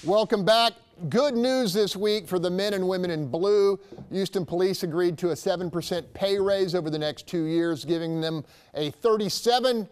Welcome back. Good news this week for the men and women in blue. Houston police agreed to a 7% pay raise over the next 2 years, giving them a 37%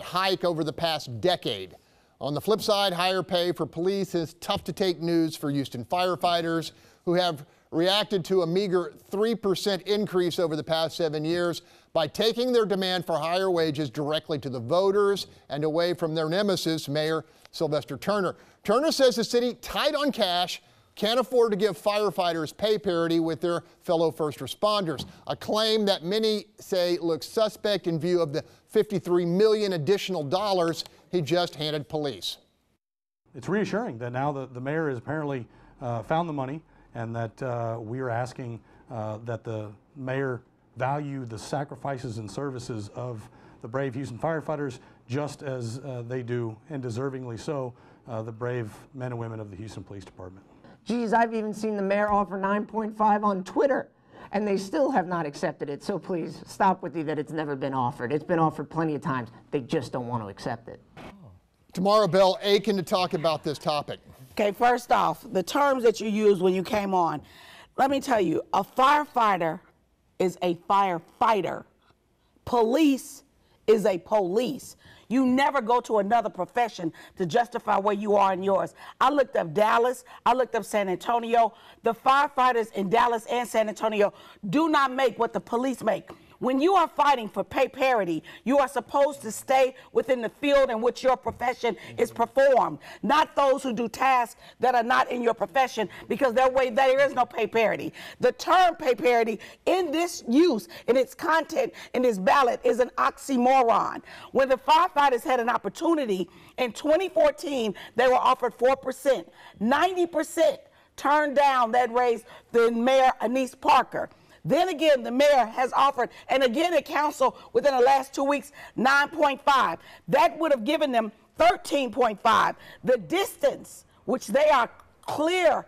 hike over the past decade. On the flip side, higher pay for police is tough to take news for Houston firefighters, who have reacted to a meager 3% increase over the past 7 years by taking their demand for higher wages directly to the voters and away from their nemesis, Mayor Sylvester Turner. Turner says the city, tight on cash, can't afford to give firefighters pay parity with their fellow first responders, a claim that many say looks suspect in view of the $53 million additional dollars he just handed police. It's reassuring that now the mayor has apparently found the money, and that we are asking that the mayor value the sacrifices and services of the brave Houston firefighters just as they do, and deservingly so, the brave men and women of the Houston Police Department. Geez, I've even seen the mayor offer 9.5 on Twitter, and they still have not accepted it. So please stop with you that it's never been offered. It's been offered plenty of times. They just don't want to accept it. Tomaro Bell aching to talk about this topic. Okay, first off, the terms that you used when you came on. Let me tell you, a firefighter is a firefighter. Police is a police. You never go to another profession to justify where you are in yours. I looked up Dallas, I looked up San Antonio. The firefighters in Dallas and San Antonio do not make what the police make. When you are fighting for pay parity, you are supposed to stay within the field in which your profession is performed, not those who do tasks that are not in your profession, because that way there is no pay parity. The term pay parity in this use, in its content, in this ballot, is an oxymoron. When the firefighters had an opportunity in 2014, they were offered 4%. 90% turned down that raise the Mayor Anise Parker. Then again, the mayor has offered, and again at council within the last 2 weeks, 9.5. That would have given them 13.5. The distance, which they are clearly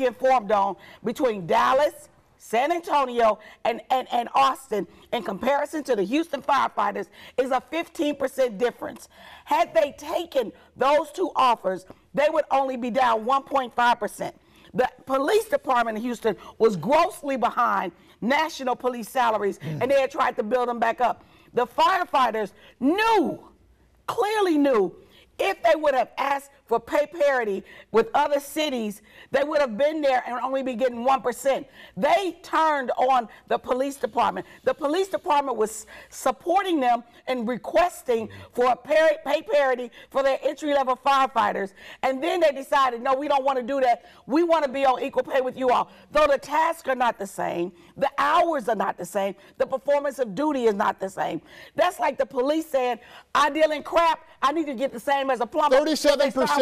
informed on, between Dallas, San Antonio, and Austin, in comparison to the Houston firefighters, is a 15% difference. Had they taken those two offers, they would only be down 1.5%. The police department in Houston was grossly behind national police salaries, and they had tried to build them back up. The firefighters clearly knew, if they would have asked for pay parity with other cities, they would have been there and only be getting 1%. They turned on the police department. The police department was supporting them and requesting for a pay parity for their entry-level firefighters. And then they decided, no, we don't want to do that. We want to be on equal pay with you all. Though the tasks are not the same, the hours are not the same, the performance of duty is not the same. That's like the police saying, I deal in crap, I need to get the same as a plumber. 37%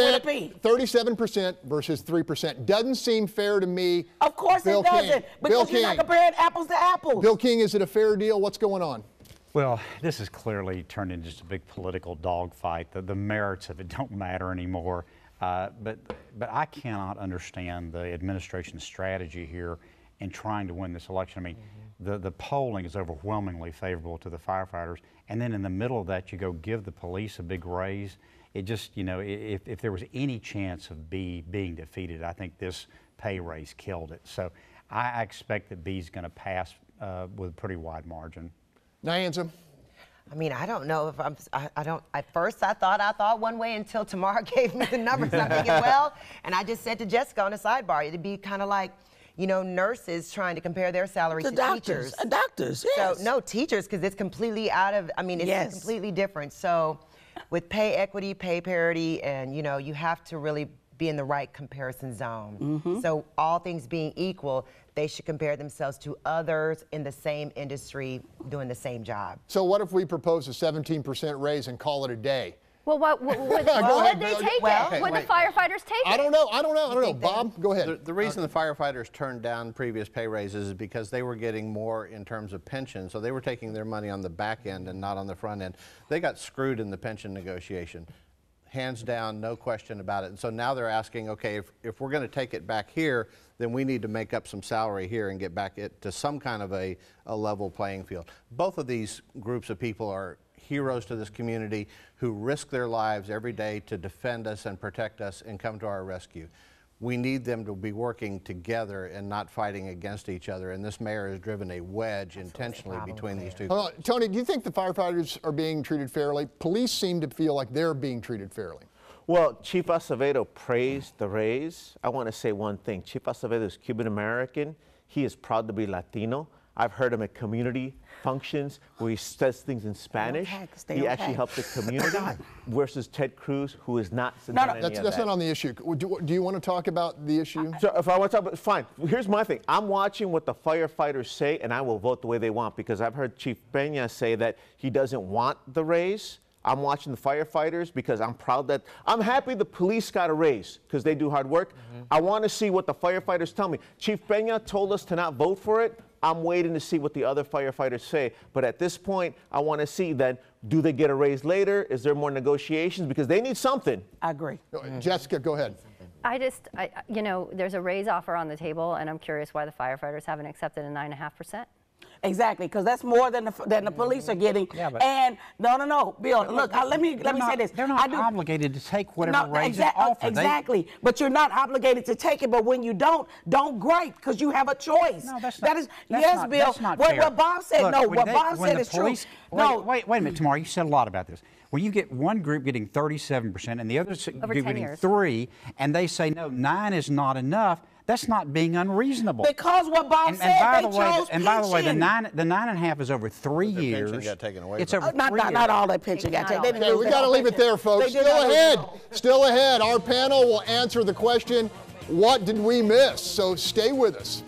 versus 3% doesn't seem fair to me. Of course it doesn't, because you're not comparing apples to apples. Bill King, is it a fair deal? What's going on? Well, this has clearly turned into just a big political dogfight. The merits of it don't matter anymore. But I cannot understand the administration's strategy here in trying to win this election. I mean, the polling is overwhelmingly favorable to the firefighters, and then in the middle of that, you go give the police a big raise. It just, you know, if there was any chance of B being defeated, I think this pay raise killed it. So I expect that B's going to pass with a pretty wide margin. Nyanza? I mean, I don't know if I don't, at first I thought one way until Tomaro gave me the numbers. I'm thinking, well, and I just said to Jessica on the sidebar, it'd be kind of like, you know, nurses trying to compare their salaries to doctors. teachers. Doctors, yes. So, no, teachers, because it's completely out of, I mean, it's completely different. So, with pay equity, pay parity, and, you know, you have to really be in the right comparison zone. So, all things being equal, they should compare themselves to others in the same industry doing the same job. So, what if we propose a 17% raise and call it a day? Well, would they take it? Would the firefighters take it? I don't know. Bob, go ahead. The reason the firefighters turned down previous pay raises is because they were getting more in terms of pension, so they were taking their money on the back end and not on the front end. They got screwed in the pension negotiation. Hands down, no question about it. And so now they're asking, okay, if we're going to take it back here, then we need to make up some salary here and get back to some kind of a level playing field. Both of these groups of people are heroes to this community who risk their lives every day to defend us and protect us and come to our rescue. We need them to be working together and not fighting against each other. And this mayor has driven a wedge intentionally between these two. Tony, do you think the firefighters are being treated fairly? Police seem to feel like they're being treated fairly. Well, Chief Acevedo praised the raise. I want to say one thing. Chief Acevedo is Cuban American. He is proud to be Latino. I've heard him at community functions where he says things in Spanish. He actually helps the community versus Ted Cruz, who is not. That's not on the issue. Do you want to talk about the issue? So if I want to talk about, fine. Here's my thing. I'm watching what the firefighters say, and I will vote the way they want, because I've heard Chief Peña say that he doesn't want the raise. I'm watching the firefighters because I'm proud that, I'm happy the police got a raise because they do hard work. I want to see what the firefighters tell me. Chief Peña told us to not vote for it. I'm waiting to see what the other firefighters say. But at this point, I want to see then, do they get a raise later? Is there more negotiations? Because they need something. I agree. Jessica, go ahead. You know, there's a raise offer on the table, and I'm curious why the firefighters haven't accepted a 9.5%. Exactly, because that's more than the police are getting. Yeah, and no, Bill. Look, let me say this. They're not obligated to take whatever raise is offered. Exactly, but you're not obligated to take it. But when you don't gripe because you have a choice. No, that's not. Yes, Bill. That's not fair. What Bob said. Look, what Bob said is true. Wait a minute, Tomaro. You said a lot about this. When you get one group getting 37% and the other group getting 3%, and they say no, 9 is not enough. That's not being unreasonable. Because what Bob said, they chose and by the way, the 9.5 is over 3 years. Pension got taken away. It's over 3 years. Not all that pension got taken. Okay, we got to leave it there, folks. Still ahead. Our panel will answer the question, what did we miss? So stay with us.